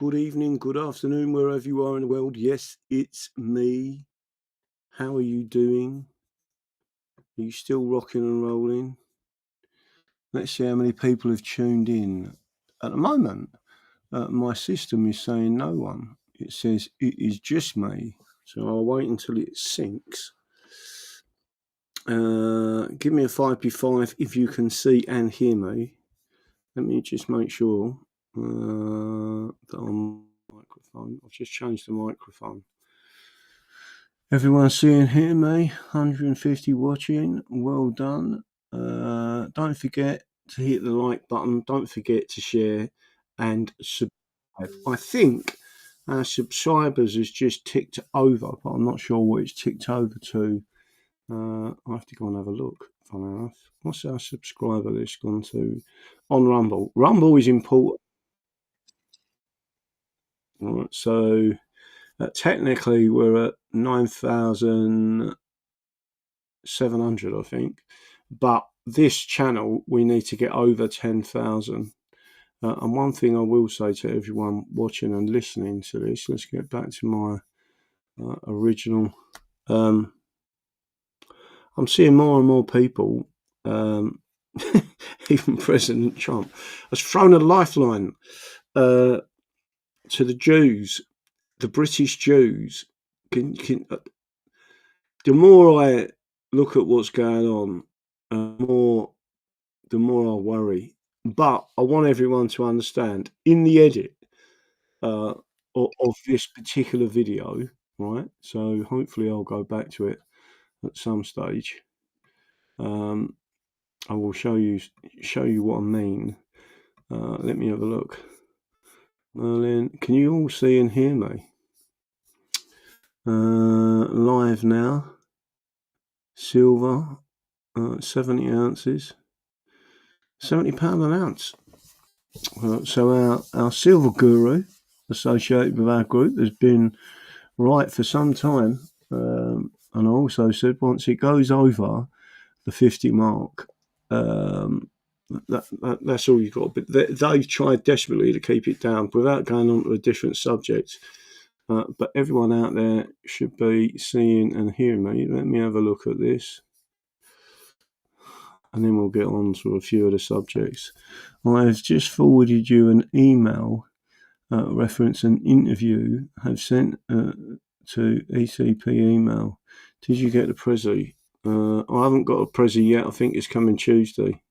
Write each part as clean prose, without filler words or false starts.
Good evening, good afternoon, wherever you are in the world. Yes, it's me. How are you doing? Are you still rocking and rolling? Let's see how many people have tuned in. At the moment, my system is saying no one. It says it is just me. So I'll wait until it syncs. Give me a 5p5 if you can see and hear me. Let me just make sure that I'm microphone. I've just changed the microphone. Everyone see and hear me? 150 watching. Well done. Don't forget to hit the like button. Don't forget to share and subscribe. I think our subscribers has just ticked over, but I'm not sure what it's ticked over to. I have to go and have a look. Funny enough. What's our subscriber list gone to? On Rumble. Rumble is important. All right, so technically we're at 9,700, I think. But this channel, we need to get over 10,000. And one thing I will say to everyone watching and listening to this, let's get back to my original. I'm seeing more and more people, even President Trump, has thrown a lifeline to the Jews, the British Jews. The more I look at what's going on, the more I worry. But I want everyone to understand, in the edit of this particular video, right? So hopefully I'll go back to it at some stage. I will show you what I mean. Let me have a look. Merlin, can you all see and hear me? Live now. Silver, 70 ounces. £70 an ounce. So our silver guru associated with our group has been right for some time. And I also said once it goes over the 50 mark, that's all you've got. But they've tried desperately to keep it down without going on to a different subject. But everyone out there should be seeing and hearing me. Let me have a look at this. And then we'll get on to a few of the subjects. I've just forwarded you an email reference an interview I've sent to ECP email. Did you get the Prezi? I haven't got a Prezi yet. I think it's coming Tuesday.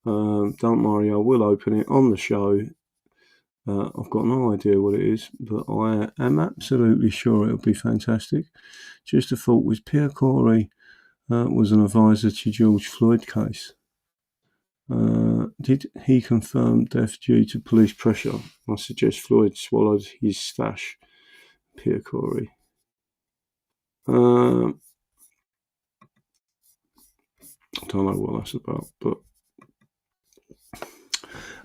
Don't worry, I will open it on the show. I've got no idea what it is, but I am absolutely sure it'll be fantastic. Just a thought, was Pierre Corey was an advisor to George Floyd case. Did he confirm death due to police pressure? I suggest Floyd swallowed his stash. Pierre Corey. I don't know what that's about, but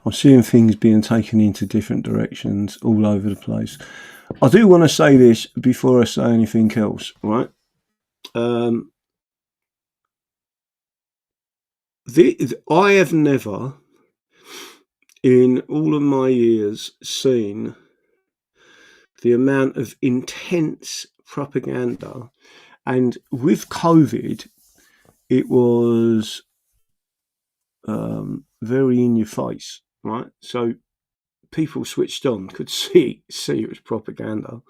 I'm seeing things being taken into different directions all over the place. I do want to say this before I say anything else, right? I have never, in all of my years, seen the amount of intense propaganda. And with COVID, it was very in your face, right? So people switched on, could see it was propaganda.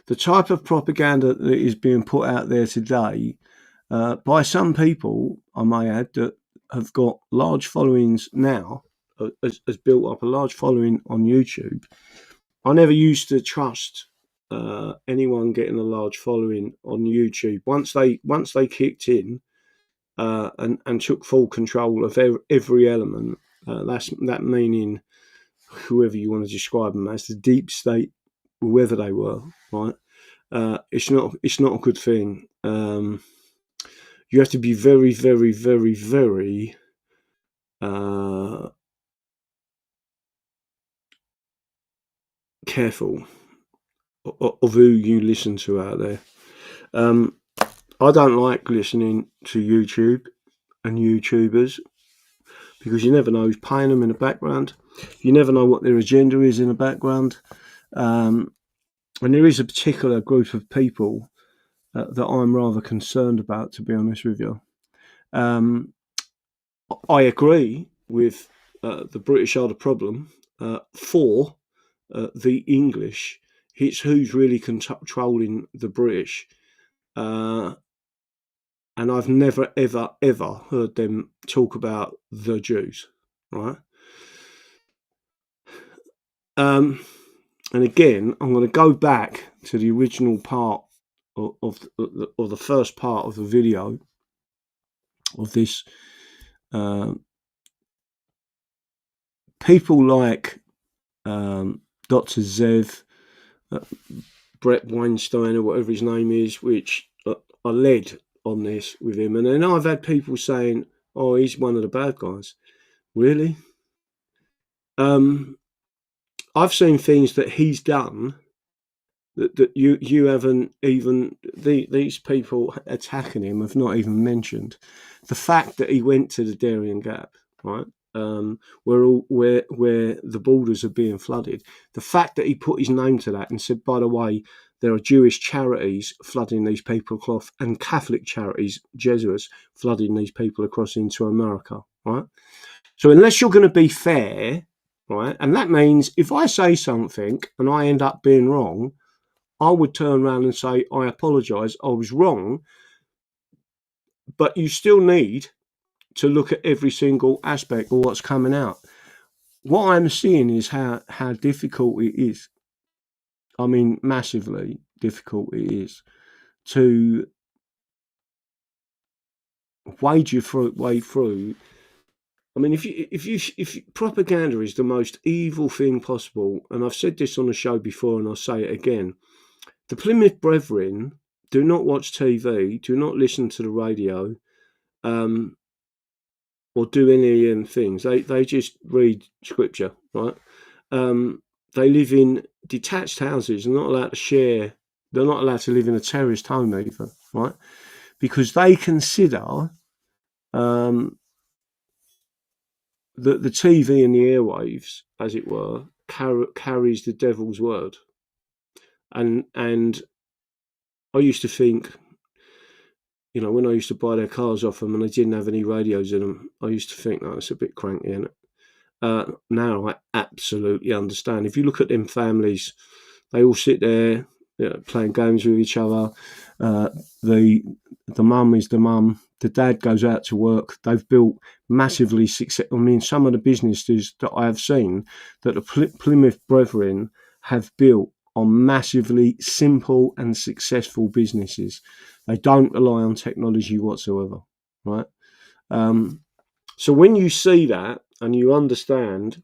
The type of propaganda that is being put out there today by some people, I may add, that have got large followings now, has built up a large following on YouTube. I never used to trust anyone getting a large following on YouTube. Once they kicked in and took full control of every element, that meaning whoever you want to describe them as, the deep state, whoever they were, right? It's not a good thing. You have to be very, very, very, very careful of who you listen to out there. I don't like listening to YouTube and YouTubers because you never know who's paying them in the background. You never know what their agenda is in the background. And there is a particular group of people that I'm rather concerned about, to be honest with you. I agree with the British are the problem. For the English, it's who's really controlling the British. And I've never, ever, ever heard them talk about the Jews, right? And again, I'm going to go back to the original part of the first part of the video of this. People like Dr. Zev, Bret Weinstein, or whatever his name is, which I led on this with him. And then I've had people saying, oh, he's one of the bad guys. Really? I've seen things that he's done that you haven't even, these people attacking him have not even mentioned. The fact that he went to the Darien Gap, right? Where the borders are being flooded. The fact that he put his name to that and said, by the way, there are Jewish charities flooding these people across, and Catholic charities, Jesuits, flooding these people across into America, right? So unless you're going to be fair, right, and that means if I say something and I end up being wrong, I would turn around and say, I apologise, I was wrong, but you still need to look at every single aspect of what's coming out. What I'm seeing is how difficult it is. I mean, massively difficult it is to wade your way through. I mean, if propaganda is the most evil thing possible, and I've said this on the show before, and I'll say it again, the Plymouth Brethren do not watch TV, do not listen to the radio, or do any of them things. They just read scripture, right? They live in detached houses. They're not allowed to share. They're not allowed to live in a terraced home either, right? Because they consider that the TV and the airwaves, as it were, carries the devil's word. And I used to think, you know, when I used to buy their cars off them and they didn't have any radios in them, I used to think, no, it's a bit cranky, isn't it? Now I absolutely understand. If you look at them families, they all sit there, you know, playing games with each other. The mum is the mum. The dad goes out to work. They've built massively successful. I mean, some of the businesses that I have seen that the Plymouth Brethren have built are massively simple and successful businesses. They don't rely on technology whatsoever, right? So when you see that and you understand,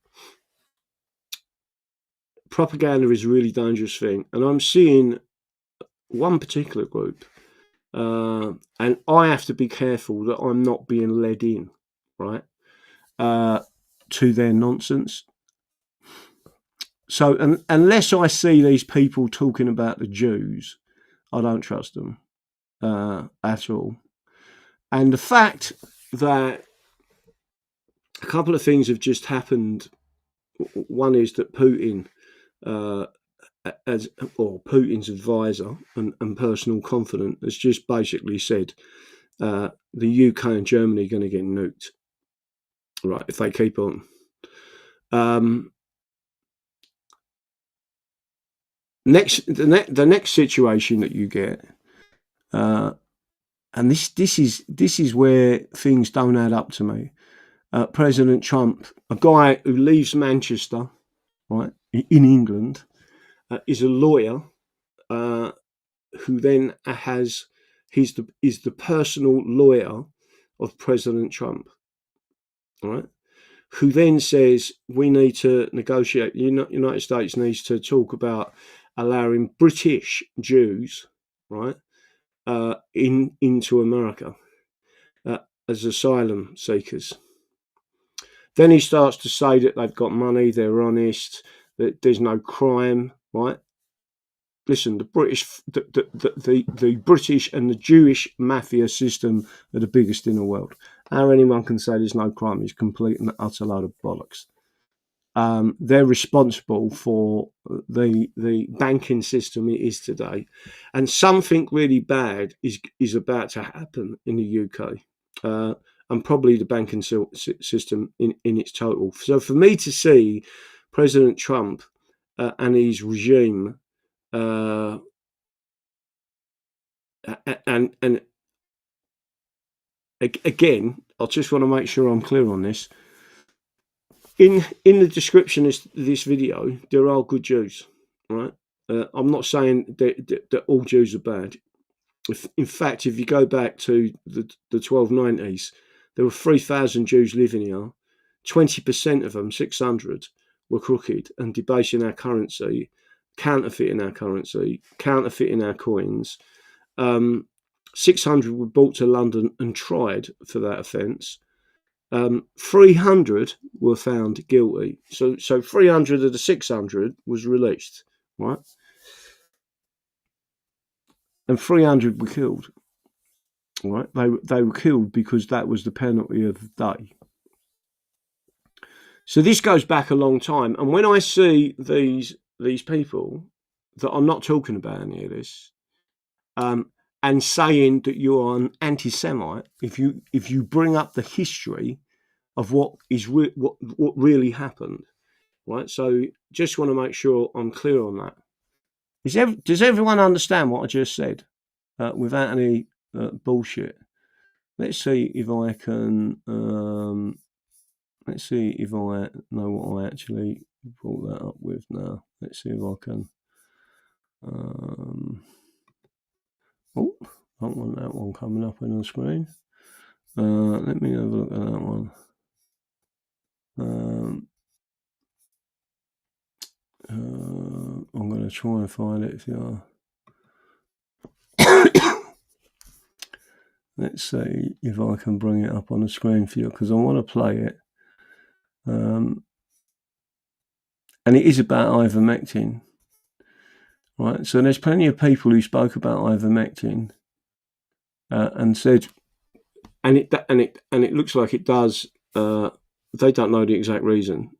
propaganda is a really dangerous thing. And I'm seeing one particular group, and I have to be careful that I'm not being led in, right, to their nonsense. So unless I see these people talking about the Jews, I don't trust them at all. And the fact that a couple of things have just happened. One is that Putin, Putin's advisor and personal confidant, has just basically said the UK and Germany are going to get nuked, right, if they keep on. The next situation that you get, and this is where things don't add up to me. President Trump, a guy who leaves Manchester, right, in England, is a lawyer who then is the personal lawyer of President Trump, right? Who then says we need to negotiate. The United States needs to talk about allowing British Jews, right, into America as asylum seekers. Then he starts to say that they've got money, they're honest, that there's no crime, right? Listen, the British and the Jewish mafia system are the biggest in the world. How anyone can say there's no crime is complete and utter load of bollocks. they're responsible for the banking system it is today, and something really bad is about to happen in the UK, and probably the banking system in its total. So for me to see President Trump and his regime, and again, I just want to make sure I'm clear on this. In the description of this video, there are good Jews, right? I'm not saying that all Jews are bad. In fact, if you go back to the 1290s, there were 3,000 Jews living here. 20% of them, 600, were crooked and debasing our currency, counterfeiting our currency, counterfeiting our coins. 600 were brought to London and tried for that offence. 300 were found guilty. So 300 of the 600 was released, right? And 300 were killed, right? They were killed because that was the penalty of the day. So this goes back a long time. And when I see these people that I'm not talking about any of this, and saying that you're an anti-Semite, if you bring up the history of what really happened, right? So just want to make sure I'm clear on that. Does everyone understand what I just said without any bullshit? Let's see if I can. Let's see if I know what I actually brought that up with now. Let's see if I can. Oh, I don't want that one coming up on the screen. Let me have a look at that one. I'm going to try and find it here. Let's see if I can bring it up on the screen for you, because I want to play it. And it is about ivermectin, right? So there's plenty of people who spoke about ivermectin and said, and it looks like it does. They don't know the exact reason.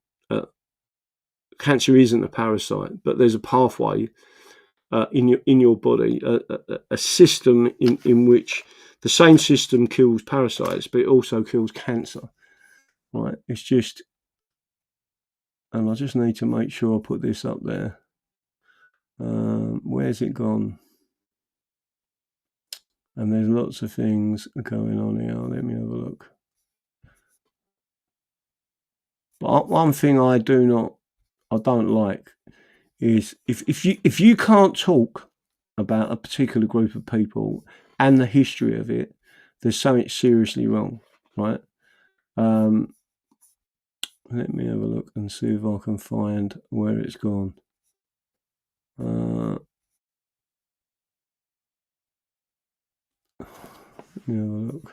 Cancer isn't a parasite, but there's a pathway in your body, a system in which the same system kills parasites, but it also kills cancer. Right? It's just, and I just need to make sure I put this up there. Where's it gone? And there's lots of things going on here. Let me have a look. But one thing I don't like is if you can't talk about a particular group of people and the history of it, there's something seriously wrong, right? Let me have a look and see if I can find where it's gone. Let me have a look.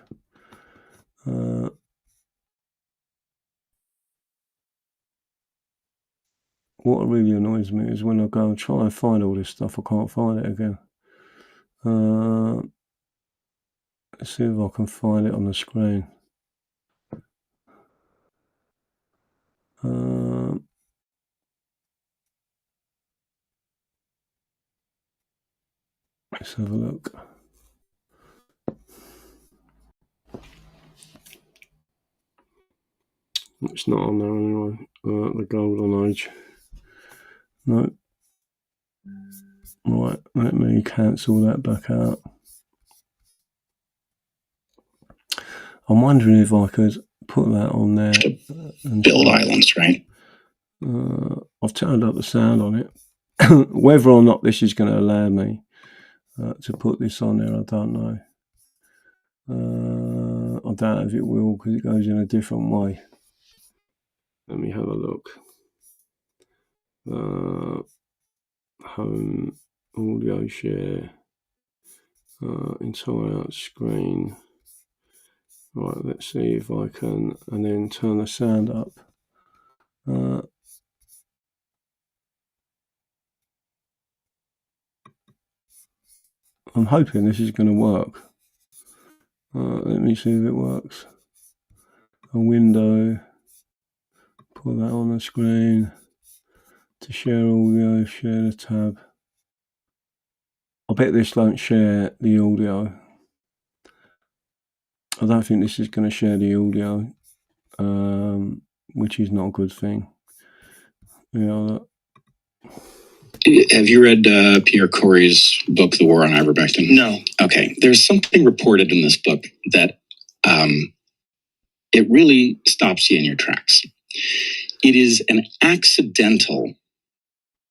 What really annoys me is when I go and try and find all this stuff, I can't find it again. Let's see if I can find it on the screen. Let's have a look. It's not on there anyway. The Golden Age. No. Right, let me cancel that back out. I'm wondering if I could put that on there. And build island screen. I've turned up the sound on it. Whether or not this is going to allow me to put this on there, I don't know. I don't know if it will, because it goes in a different way. Let me have a look. Home, audio share, entire screen. Right, let's see if I can, and then turn the sound up. I'm hoping this is going to work. Let me see if it works. A window, put that on the screen. To share audio, share the tab. I bet this won't share the audio. I don't think this is going to share the audio, which is not a good thing. Have you read Pierre Corey's book, The War on Ivermectin? No. Okay. There's something reported in this book that it really stops you in your tracks. It is an accidental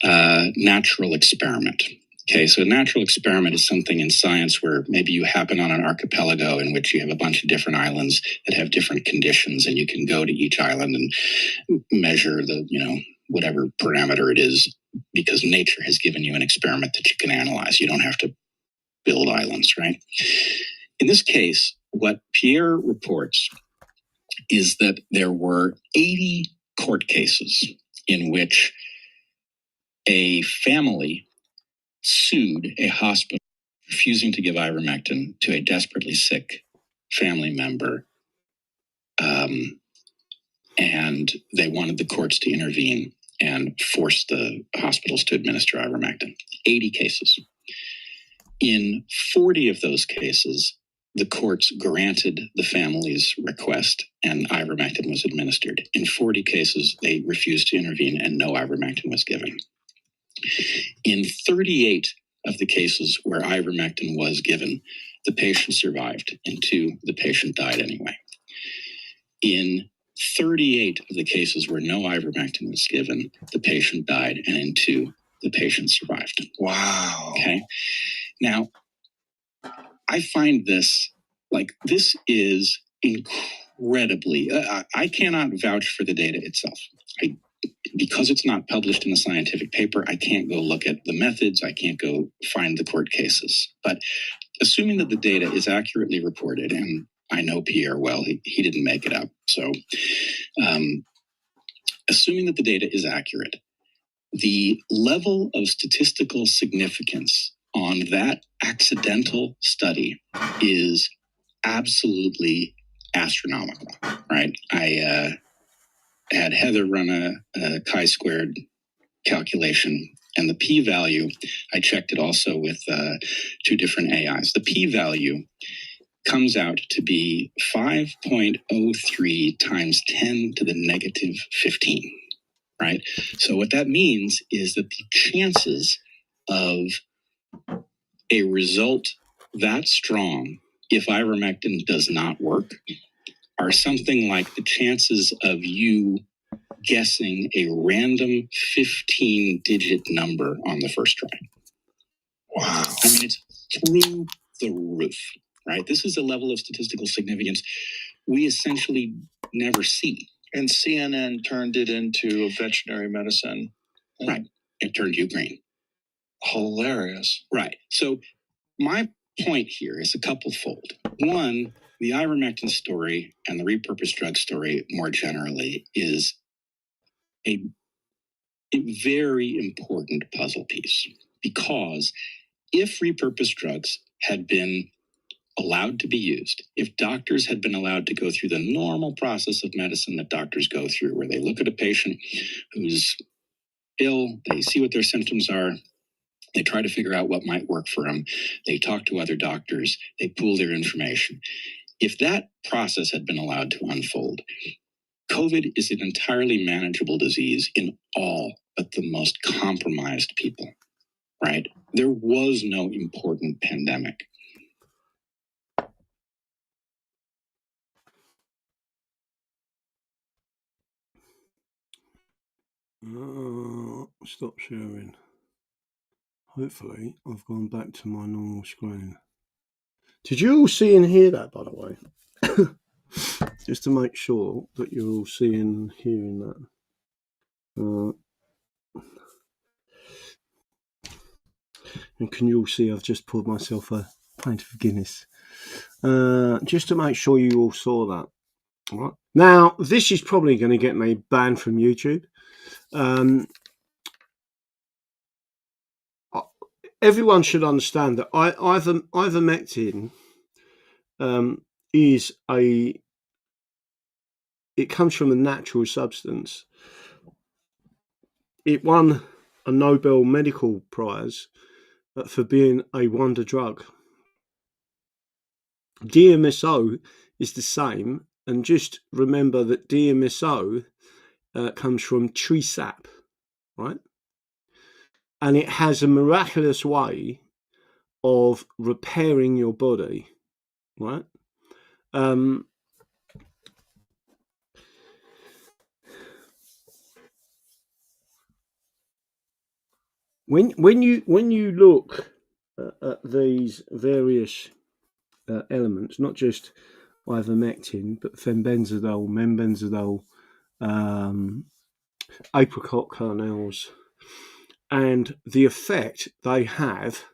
natural experiment. Okay, so a natural experiment is something in science where maybe you happen on an archipelago in which you have a bunch of different islands that have different conditions, and you can go to each island and measure the, whatever parameter it is, because nature has given you an experiment that you can analyze. You don't have to build islands, right? In this case, what Pierre reports is that there were 80 court cases in which a family sued a hospital refusing to give ivermectin to a desperately sick family member. And they wanted the courts to intervene and force the hospitals to administer ivermectin. 80 cases. In 40 of those cases, the courts granted the family's request and ivermectin was administered. In 40 cases, they refused to intervene and no ivermectin was given. In 38 of the cases where ivermectin was given, the patient survived. In 2, the patient died anyway. In 38 of the cases where no ivermectin was given, the patient died, and in 2, the patient survived. Wow. Okay. Now, I find this is incredibly, I cannot vouch for the data itself. Because it's not published in a scientific paper, I can't go look at the methods. I can't go find the court cases. But assuming that the data is accurately reported, and I know Pierre well, he didn't make it up. So assuming that the data is accurate, the level of statistical significance on that accidental study is absolutely astronomical, right? I had Heather run a chi-squared calculation, and the p-value, I checked it also with 2 different AIs. The p-value comes out to be 5.03 times 10 to the negative 15, right? So what that means is that the chances of a result that strong, if ivermectin does not work, are something like the chances of you guessing a random 15-digit number on the first try. Wow. I mean, it's through the roof, right? This is a level of statistical significance we essentially never see. And CNN turned it into veterinary medicine. Right. It turned you green. Hilarious. Right. So my point here is a couple-fold. One, the ivermectin story and the repurposed drug story more generally is a very important puzzle piece, because if repurposed drugs had been allowed to be used, if doctors had been allowed to go through the normal process of medicine that doctors go through, where they look at a patient who's ill, they see what their symptoms are, they try to figure out what might work for them, they talk to other doctors, they pool their information. If that process had been allowed to unfold, COVID is an entirely manageable disease in all but the most compromised people, right? There was no important pandemic. Stop sharing. Hopefully, I've gone back to my normal screen. Did you all see and hear that, by the way? Just to make sure that you're all seeing and hearing that. And can you all see I've just poured myself a pint of Guinness? Just to make sure you all saw that. All right. Now, this is probably going to get me banned from YouTube. Everyone should understand that ivermectin is a it comes from a natural substance. It won a Nobel Medical Prize for being a wonder drug. DMSO is the same, and just remember that DMSO comes from tree sap, right? And it has a miraculous way of repairing your body, right? When you look at these various elements, not just ivermectin, but fenbenzidole, membenzidole, apricot kernels, and the effect they have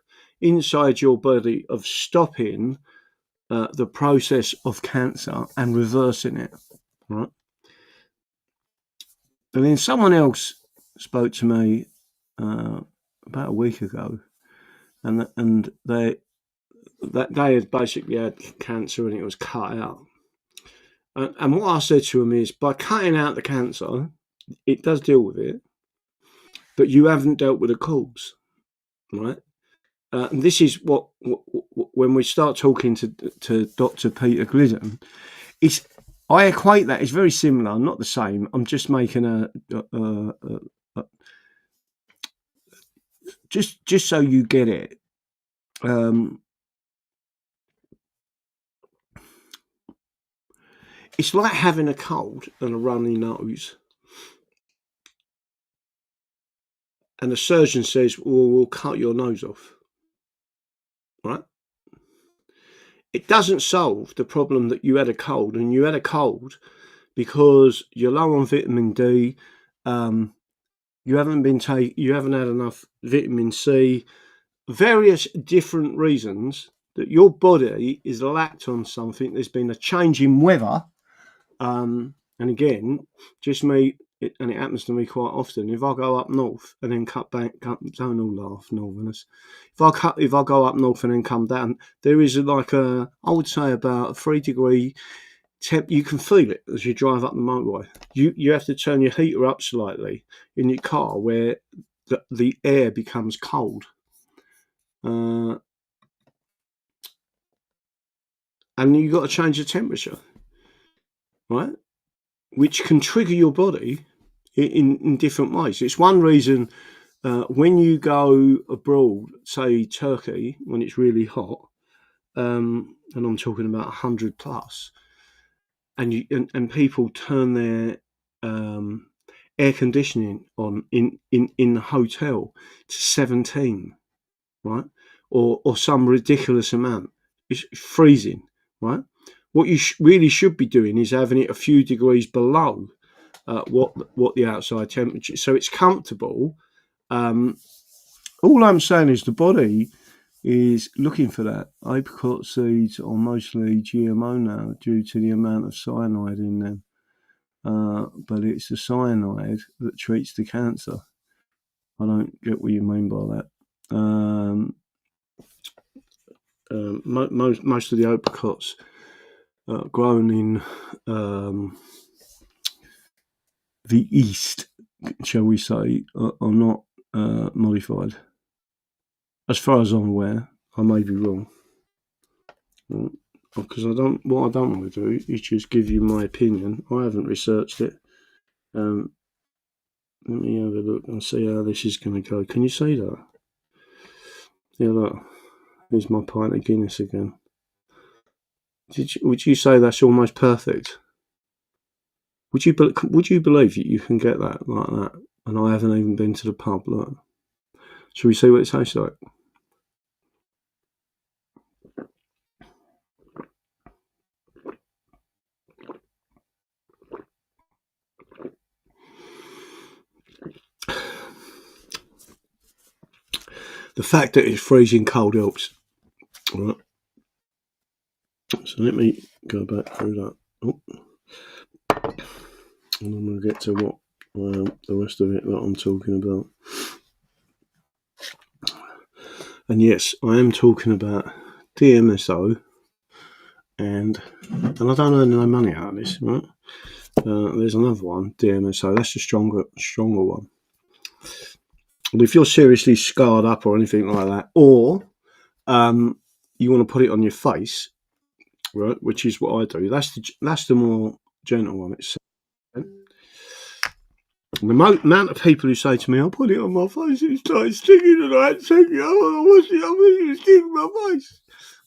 inside your body of stopping the process of cancer and reversing it, right? And then someone else spoke to me about a week ago, and they had basically had cancer and it was cut out. And what I said to him is, by cutting out the cancer, it does deal with it, but you haven't dealt with the cause, right? And this is what when we start talking to Dr. Peter Glidden, I equate that. It's very similar, not the same. I'm just making just so you get it. It's like having a cold and a runny nose, and the surgeon says, "Well, we'll cut your nose off." Right? It doesn't solve the problem that you had a cold, and you had a cold because you're low on vitamin D. You haven't had enough vitamin C. Various different reasons that your body is lacked on something. There's been a change in weather, and again, just me. And it happens to me quite often. If I go up north and then cut back, don't all laugh, Northerners. If I go up north and then come down, there is I would say about a 3-degree temp. You can feel it as you drive up the motorway. You have to turn your heater up slightly in your car where the air becomes cold, and you've got to change the temperature, right? Which can trigger your body in different ways. It's one reason when you go abroad, say Turkey, when it's really hot, and I'm talking about 100 plus, and people turn their air conditioning on in the hotel to 17, right, or some ridiculous amount. It's freezing, right? What you really should be doing is having it a few degrees below what the outside temperature, so it's comfortable. All I'm saying is the body is looking for that. Apricot seeds are mostly GMO now due to the amount of cyanide in them, but it's the cyanide that treats the cancer. I don't get what you mean by that. Most of the apricots grown in the East, shall we say, are not modified. As far as I'm aware, I may be wrong, because what I don't want to do is just give you my opinion. I haven't researched it. Let me have a look and see how this is going to go. Can you see that? Yeah, look. Here's my pint of Guinness again. Would you say that's almost perfect? Would you believe that you can get that like that? And I haven't even been to the pub. Look. Shall we see what it tastes like? The fact that it's freezing cold helps. All right. So let me go back through that. Oh. And then we'll get to what the rest of it that I'm talking about. And yes, I am talking about DMSO, and I don't earn no money out of this, right? There's another one, DMSO. That's a stronger one. But if you're seriously scarred up or anything like that, or you want to put it on your face, right? Which is what I do. That's the more gentle one. It's the amount of people who say to me, "I'll put it on my face, it started stinging and I had to take it off. What's it? I'm going to sting my face."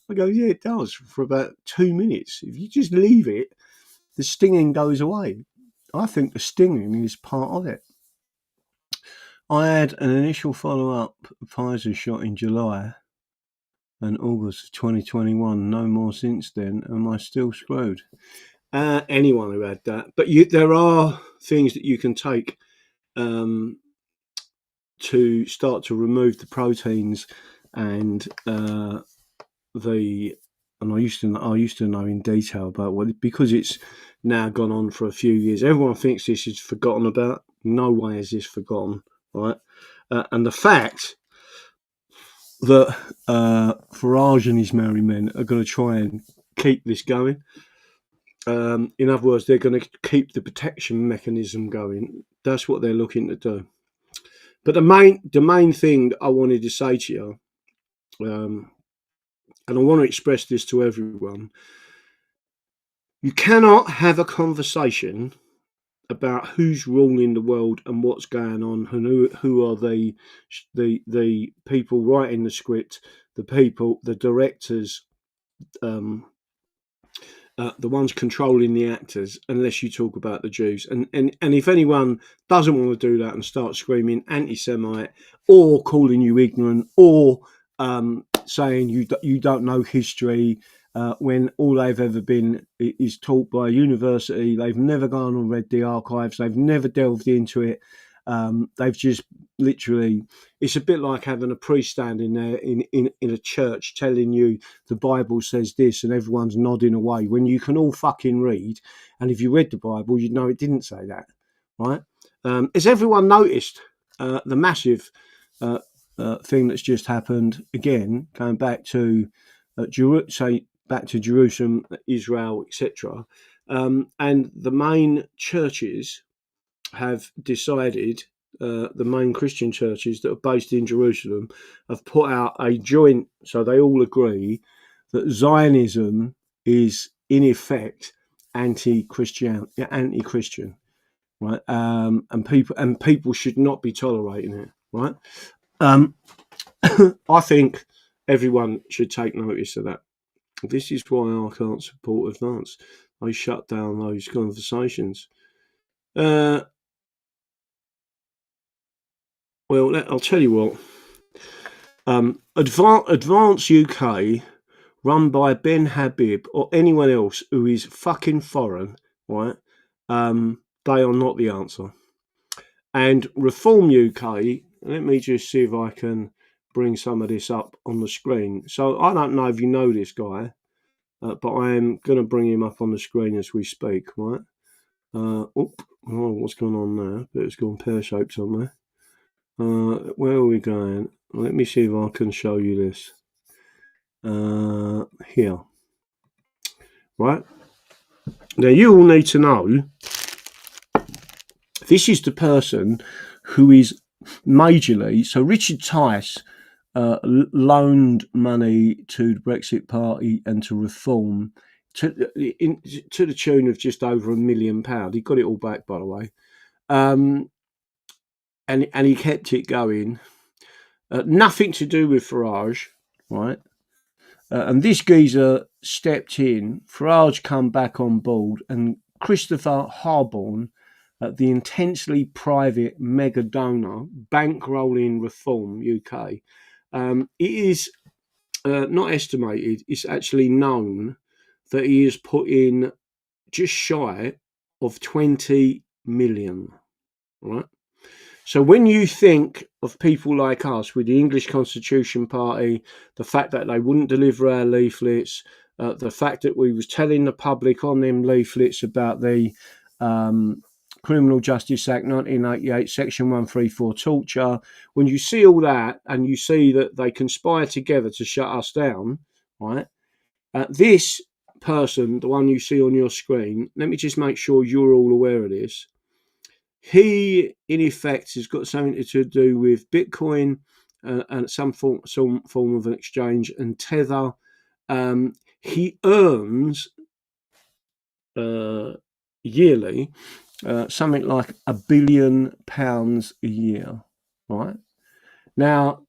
I go, "Yeah, it does for about 2 minutes. If you just leave it, the stinging goes away." I think the stinging is part of it. I had an initial follow-up Pfizer shot in July and August of 2021. No more since then. Am I still screwed? Anyone who had that. But there are things that you can take to start to remove the proteins and I used to know in detail about what, because it's now gone on for a few years. Everyone thinks this is forgotten about. No way is this forgotten, right? And the fact that Farage and his merry men are going to try and keep this going. In other words, they're going to keep the protection mechanism going. That's what they're looking to do. But the main thing that I wanted to say to you, and I want to express this to everyone, you cannot have a conversation about who's ruling the world and what's going on and who are the people writing the script, the directors, the ones controlling the actors, unless you talk about the Jews. And if anyone doesn't want to do that and start screaming anti-Semite or calling you ignorant or saying you don't know history, when all they've ever been is taught by a university, they've never gone and read the archives, they've never delved into it. They've just literally, it's a bit like having a priest standing there in a church telling you the Bible says this and everyone's nodding away when you can all fucking read. And if you read the Bible, you'd know it didn't say that, right? Has everyone noticed the massive thing that's just happened again, going back to Jerusalem, Israel, etc. And the main churches have decided, the main Christian churches that are based in Jerusalem have put out a joint, so they all agree that Zionism is in effect anti-Christian, right? And people should not be tolerating it, right? I think everyone should take notice of that. This is why I can't support Advance. They shut down those conversations. Well, I'll tell you what. Advance UK, run by Ben Habib or anyone else who is fucking foreign, right? They are not the answer. And Reform UK, let me just see if I can bring some of this up on the screen. So I don't know if you know this guy, but I am going to bring him up on the screen as we speak, right? What's going on there? But it's gone pear-shaped somewhere. Where are we going? Let me see if I can show you this. Here. Right? Now, you all need to know this is the person who is majorly... So Richard Tice loaned money to the Brexit Party and to Reform to the tune of just over £1 million. He got it all back, by the way. And he kept it going. Nothing to do with Farage, right? And this geezer stepped in. Farage come back on board, and Christopher Harborne, the intensely private mega donor, bankrolling Reform UK. It is not estimated. It's actually known that he has put in just shy of 20 million, right? So when you think of people like us with the English Constitution Party, the fact that they wouldn't deliver our leaflets, the fact that we was telling the public on them leaflets about the Criminal Justice Act 1988, Section 134 torture, when you see all that and you see that they conspire together to shut us down, right? This person, the one you see on your screen, let me just make sure you're all aware of this. He, in effect, has got something to do with Bitcoin and some form of an exchange and Tether. He earns yearly something like £1 billion a year, right? Now,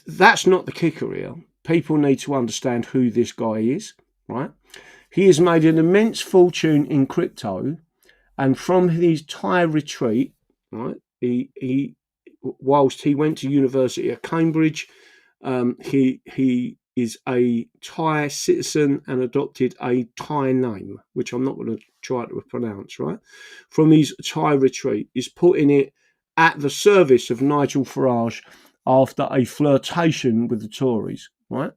that's not the kicker here. People need to understand who this guy is, right? He has made an immense fortune in crypto, and from his Thai retreat, right? He whilst he went to University of Cambridge, he is a Thai citizen and adopted a Thai name, which I'm not going to try to pronounce, right? From his Thai retreat, is putting it at the service of Nigel Farage after a flirtation with the Tories, right?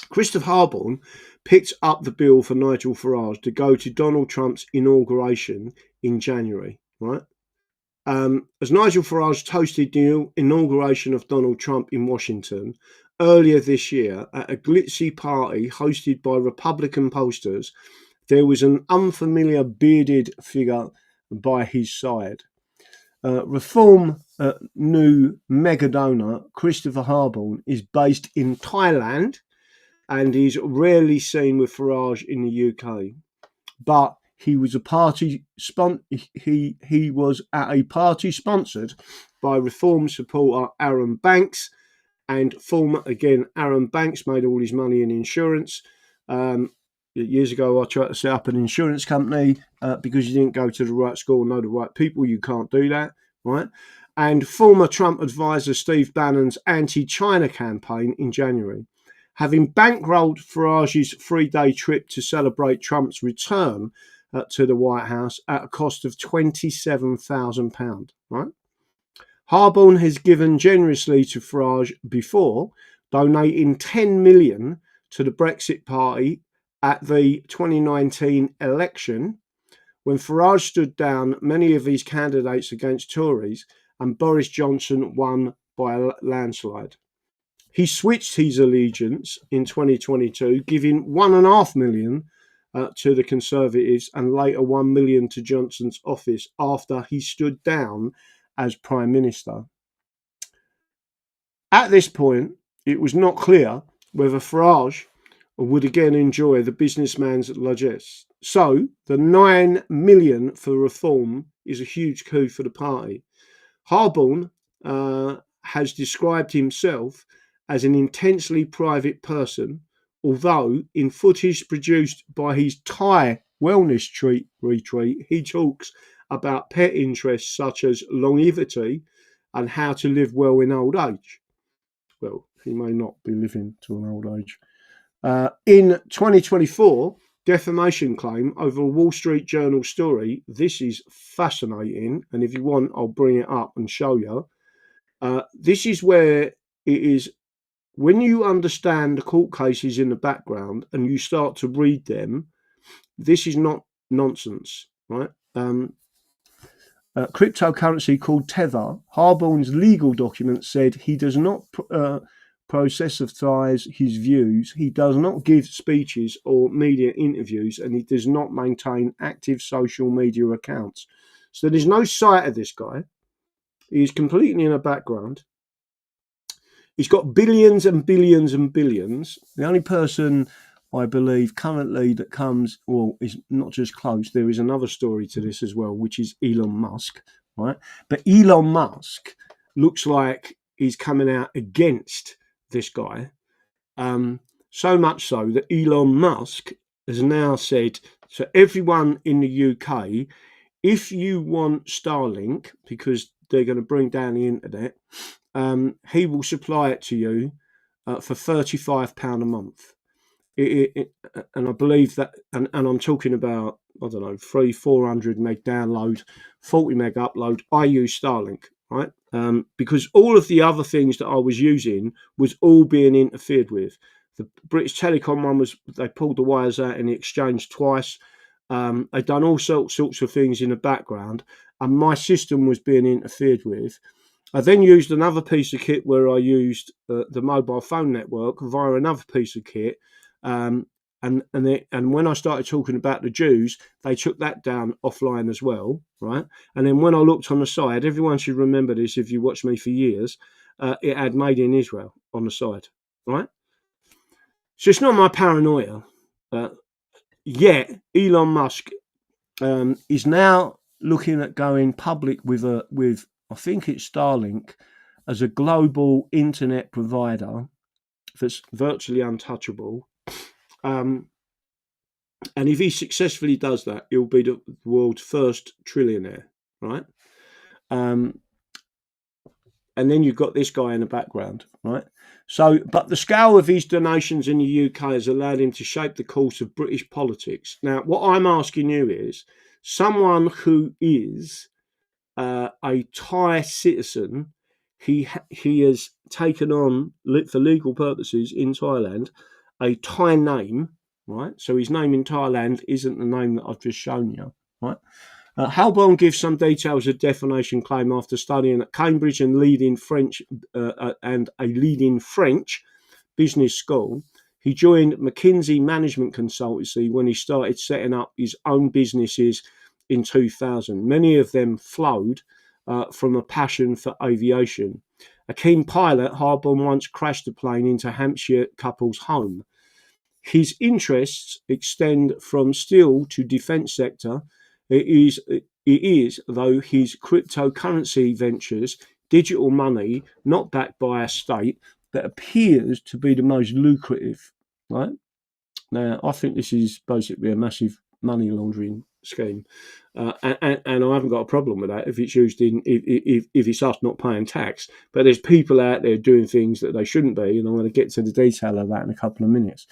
Christopher Harborne picked up the bill for Nigel Farage to go to Donald Trump's inauguration in January, right? As Nigel Farage toasted the inauguration of Donald Trump in Washington earlier this year at a glitzy party hosted by Republican pollsters, there was an unfamiliar bearded figure by his side. Reform new mega donor Christopher Harborne is based in Thailand and is rarely seen with Farage in the UK. But he was he was at a party sponsored by Reform supporter Aaron Banks, and former again Aaron Banks made all his money in insurance. Years ago, I tried to set up an insurance company because you didn't go to the right school, know the right people. You can't do that, right? And former Trump advisor Steve Bannon's anti-China campaign in January, having bankrolled Farage's 3-day trip to celebrate Trump's return to the White House at a cost of £27,000, right? Harborne has given generously to Farage before, donating $10 million to the Brexit Party at the 2019 election, when Farage stood down many of his candidates against Tories and Boris Johnson won by a landslide. He switched his allegiance in 2022, giving $1.5 million to the Conservatives and later $1 million to Johnson's office after he stood down as Prime Minister. At this point, it was not clear whether Farage would again enjoy the businessman's largesse. So the $9 million for Reform is a huge coup for the party. Harborne has described himself as an intensely private person, although in footage produced by his Thai wellness retreat, he talks about pet interests such as longevity and how to live well in old age. Well, he may not be living to an old age. In 2024, defamation claim over a Wall Street Journal story. This is fascinating, and if you want, I'll bring it up and show you. This is where it is. When you understand the court cases in the background and you start to read them, this is not nonsense, right? Cryptocurrency called Tether. Harborne's legal document said he does not proselytize his views, he does not give speeches or media interviews, and he does not maintain active social media accounts. So there's no sight of this guy. He's completely in the background. He's got billions and billions and billions. The only person I believe currently that comes, well, is not just close. There is another story to this as well, which is Elon Musk, right? But Elon Musk looks like he's coming out against this guy. So much so that Elon Musk has now said to everyone in the UK, if you want Starlink, because they're going to bring down the internet, he will supply it to you for £35 a month. And I believe that, and I'm talking about, I don't know, 300-400 meg download, 40 meg upload. I use Starlink, right? Because all of the other things that I was using was all being interfered with. The British Telecom one was, they pulled the wires out in the exchange twice. They'd done all sorts of things in the background, and my system was being interfered with. I then used another piece of kit where I used the mobile phone network via another piece of kit. And when I started talking about the Jews, they took that down offline as well, right? And then when I looked on the side, everyone should remember this if you watched me for years, it had made in Israel on the side, right? So it's not my paranoia. Yet Elon Musk is now looking at going public with I think it's Starlink as a global internet provider that's virtually untouchable. And if he successfully does that, he'll be the world's first trillionaire, right? And then you've got this guy in the background, right? So, but the scale of his donations in the UK has allowed him to shape the course of British politics. Now, what I'm asking you is, someone who is a Thai citizen, he has taken on, for legal purposes in Thailand, a Thai name, right? So his name in Thailand isn't the name that I've just shown you, right? Halborn gives some details of defamation claim after studying at Cambridge and a leading French business school. He joined McKinsey Management Consultancy when he started setting up his own businesses in 2000. Many of them flowed from a passion for aviation. A keen pilot, Halborn once crashed a plane into a Hampshire couple's home. His interests extend from steel to defence sector. It is, though, his cryptocurrency ventures, digital money, not backed by a state, that appears to be the most lucrative, right? Now, I think this is basically a massive money laundering scheme. And I haven't got a problem with that if it's used if it's us not paying tax. But there's people out there doing things that they shouldn't be, and I'm going to get to the detail of that in a couple of minutes.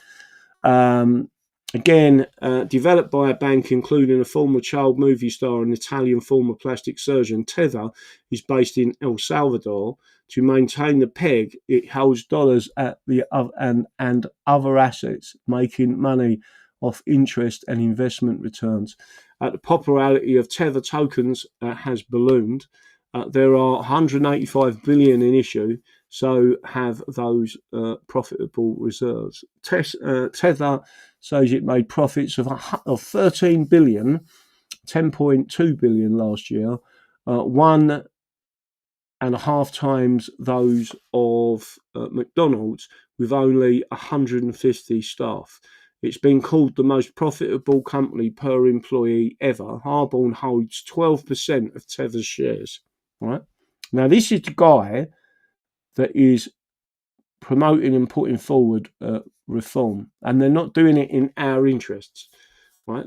Again, developed by a bank including a former child movie star and Italian former plastic surgeon, Tether is based in El Salvador. To maintain the peg, it holds dollars at and other assets, making money off interest and investment returns. The popularity of Tether tokens has ballooned. There are 185 billion in issue, so have those profitable reserves. Tether says it made profits of 13 billion, 10.2 billion last year, 1.5 times those of McDonald's, with only 150 staff. It's been called the most profitable company per employee ever. Halborn holds 12% of Tether's shares. Right now, this is the guy that is promoting and putting forward reform, and they're not doing it in our interests, right?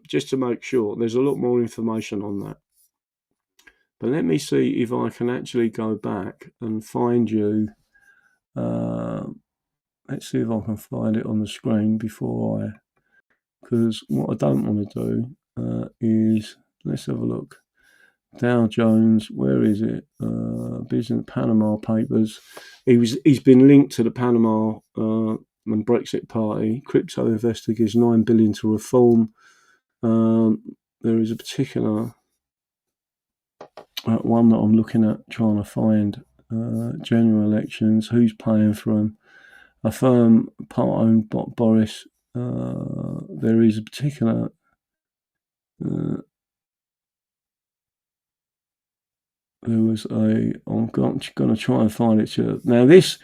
Just to make sure, there's a lot more information on that. But let me see if I can actually go back and find you. Let's see if I can find it on the screen because what I don't want to do is, let's have a look. Dow Jones, where is it? Business Panama Papers. He's been linked to the Panama and Brexit Party. Crypto investor gives $9 billion to reform. There is a particular one that I'm looking at, trying to find. General elections. Who's paying for them? A firm part owned by Boris. There is a particular. There was I'm going to try and find it. Now, this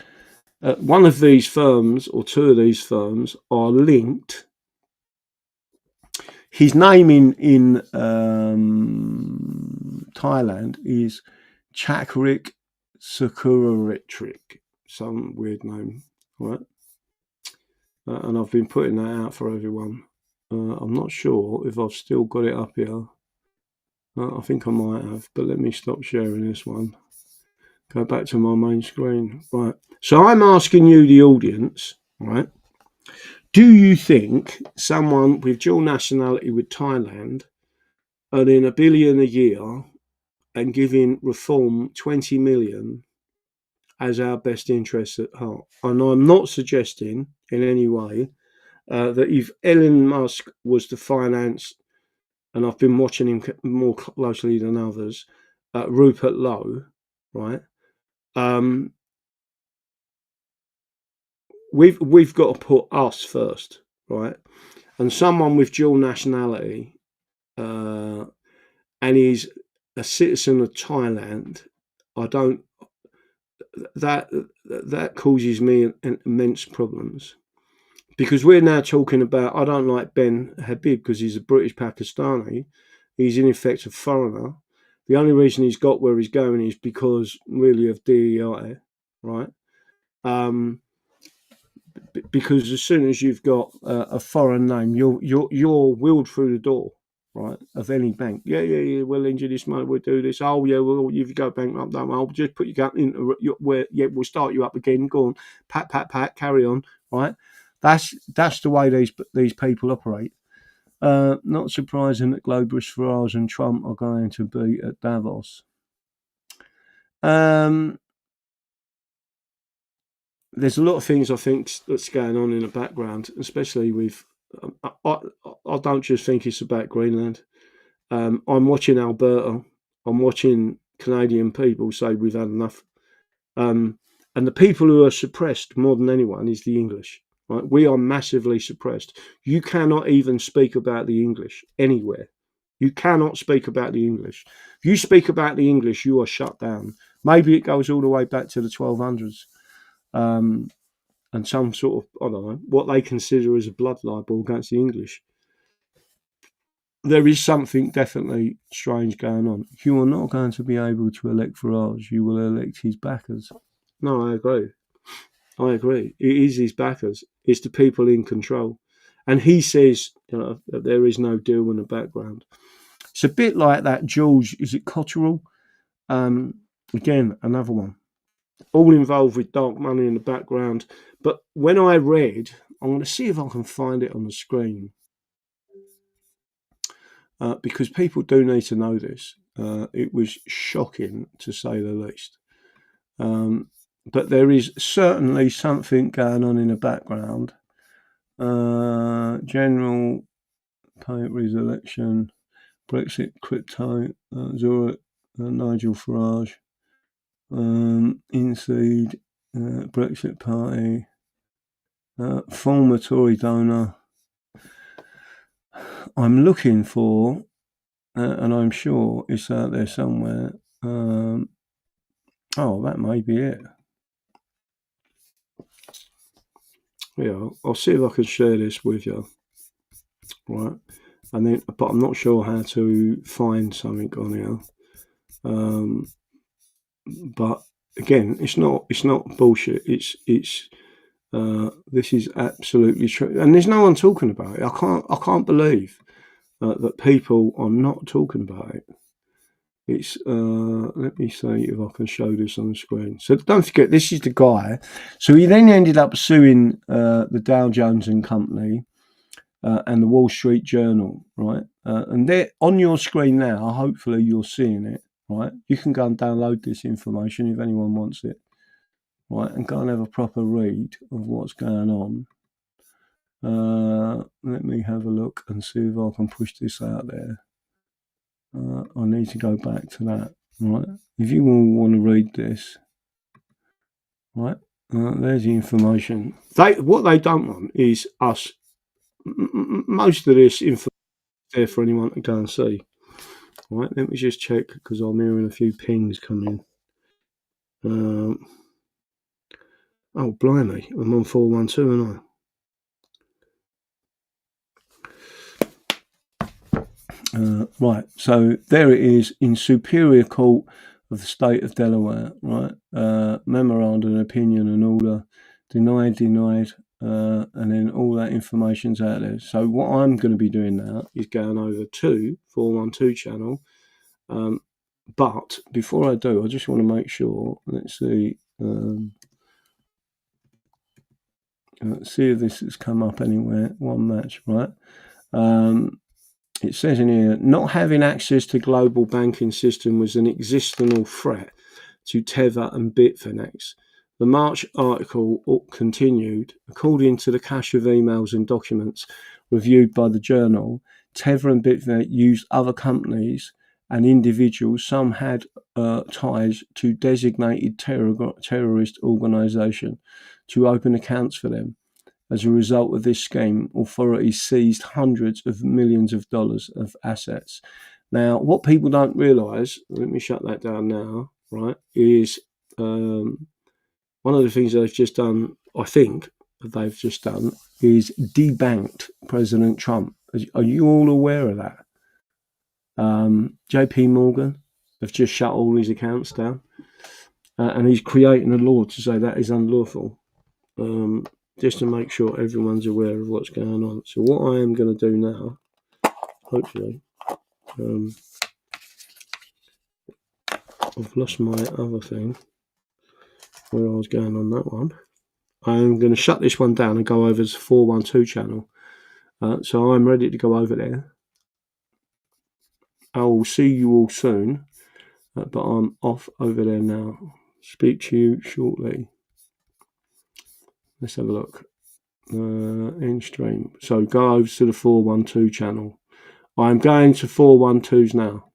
one of these firms or two of these firms are linked. His name in Thailand is Chakrik Sakuraritrik, some weird name, right? And I've been putting that out for everyone. I'm not sure if I've still got it up here. I think I might have, but let me stop sharing this one. Go back to my main screen. Right. So I'm asking you, the audience, right? Do you think someone with dual nationality with Thailand earning $1 billion a year and giving reform 20 million as our best interest at heart? And I'm not suggesting in any way that if Elon Musk was to finance, and I've been watching him more closely than others, Rupert Lowe, right? We've got to put us first, right? And someone with dual nationality, and he's a citizen of Thailand, that causes me immense problems. Because we're now talking about, I don't like Ben Habib because he's a British Pakistani. He's in effect a foreigner. The only reason he's got where he's going is because really of DEI, right? Because as soon as you've got a foreign name, you're wheeled through the door, right? Of any bank. Yeah. We'll lend you this money. We'll do this. Oh yeah. Well, if you go bankrupt, I'll just put you into where. Yeah, we'll start you up again. Go on, pat. Carry on, right? That's the way these people operate. Not surprising that globalist Farage and Trump are going to be at Davos. There's a lot of things I think that's going on in the background, especially with. I don't just think it's about Greenland. I'm watching Alberta. I'm watching Canadian people say we've had enough. And the people who are suppressed more than anyone is the English. Right? We are massively suppressed. You cannot even speak about the English anywhere. You cannot speak about the English. If you speak about the English, you are shut down. Maybe it goes all the way back to the 1200s. And some sort of, I don't know, what they consider as a blood libel against the English. There is something definitely strange going on. You are not going to be able to elect Farage. You will elect his backers. No, I agree. It is his backers. It's the people in control. And he says, that there is no deal in the background. It's a bit like that George, is it Cotterill? Again, another one. All involved with dark money in the background. But when I read, I'm going to see if I can find it on the screen. Because people do need to know this. It was shocking, to say the least. But there is certainly something going on in the background. General Patri's election, Brexit, crypto, Zurich, Nigel Farage, Inseed, Brexit Party, former Tory donor. I'm looking for, and I'm sure it's out there somewhere. That may be it. Yeah, I'll see if I can share this with you. Right, and then, but I'm not sure how to find something on here. But again, it's not bullshit. It's this is absolutely true, and there's no one talking about it. I can't believe that people are not talking about it. It's let me see if I can show this on the screen. So don't forget, this is the guy. So he then ended up suing the Dow Jones and Company and the Wall Street Journal, right? And they're on your screen now. Hopefully you're seeing it, right? You can go and download this information if anyone wants it, right? And go and have a proper read of what's going on. Let me have a look and see if I can push this out there. I need to go back to that, right? If you all want to read this, right? There's the information. What they don't want is us. Most of this information is there for anyone to go and see. Right? Let me just check because I'm hearing a few pings come in. Oh, blimey! I'm on 412, aren't I? Right, so there it is in Superior Court of the State of Delaware, right? Memorandum, opinion and order, denied, and then all that information's out there. So what I'm going to be doing now is going over to 412 channel. But before I do, I just want to make sure, let's see if this has come up anywhere, one match, right? It says in here, not having access to global banking system was an existential threat to Tether and Bitfinex. The March article continued, according to the cache of emails and documents reviewed by the journal, Tether and Bitfinex used other companies and individuals. Some had ties to designated terrorist organisation to open accounts for them. As a result of this scheme, authorities seized hundreds of millions of dollars of assets. Now, what people don't realise, let me shut that down now, right, is one of the things they've just done, I think, they've just done, is debanked President Trump. Are you all aware of that? JP Morgan have just shut all his accounts down, and he's creating a law to say that is unlawful, just to make sure everyone's aware of what's going on. So what I am going to do now, hopefully, I've lost my other thing where I was going on that one. I'm going to shut this one down and go over to 412 channel. So I'm ready to go over there. I will see you all soon, but I'm off over there now. Speak to you shortly. Let's have a look. In stream. So go over to the 412 channel. I'm going to 412s now.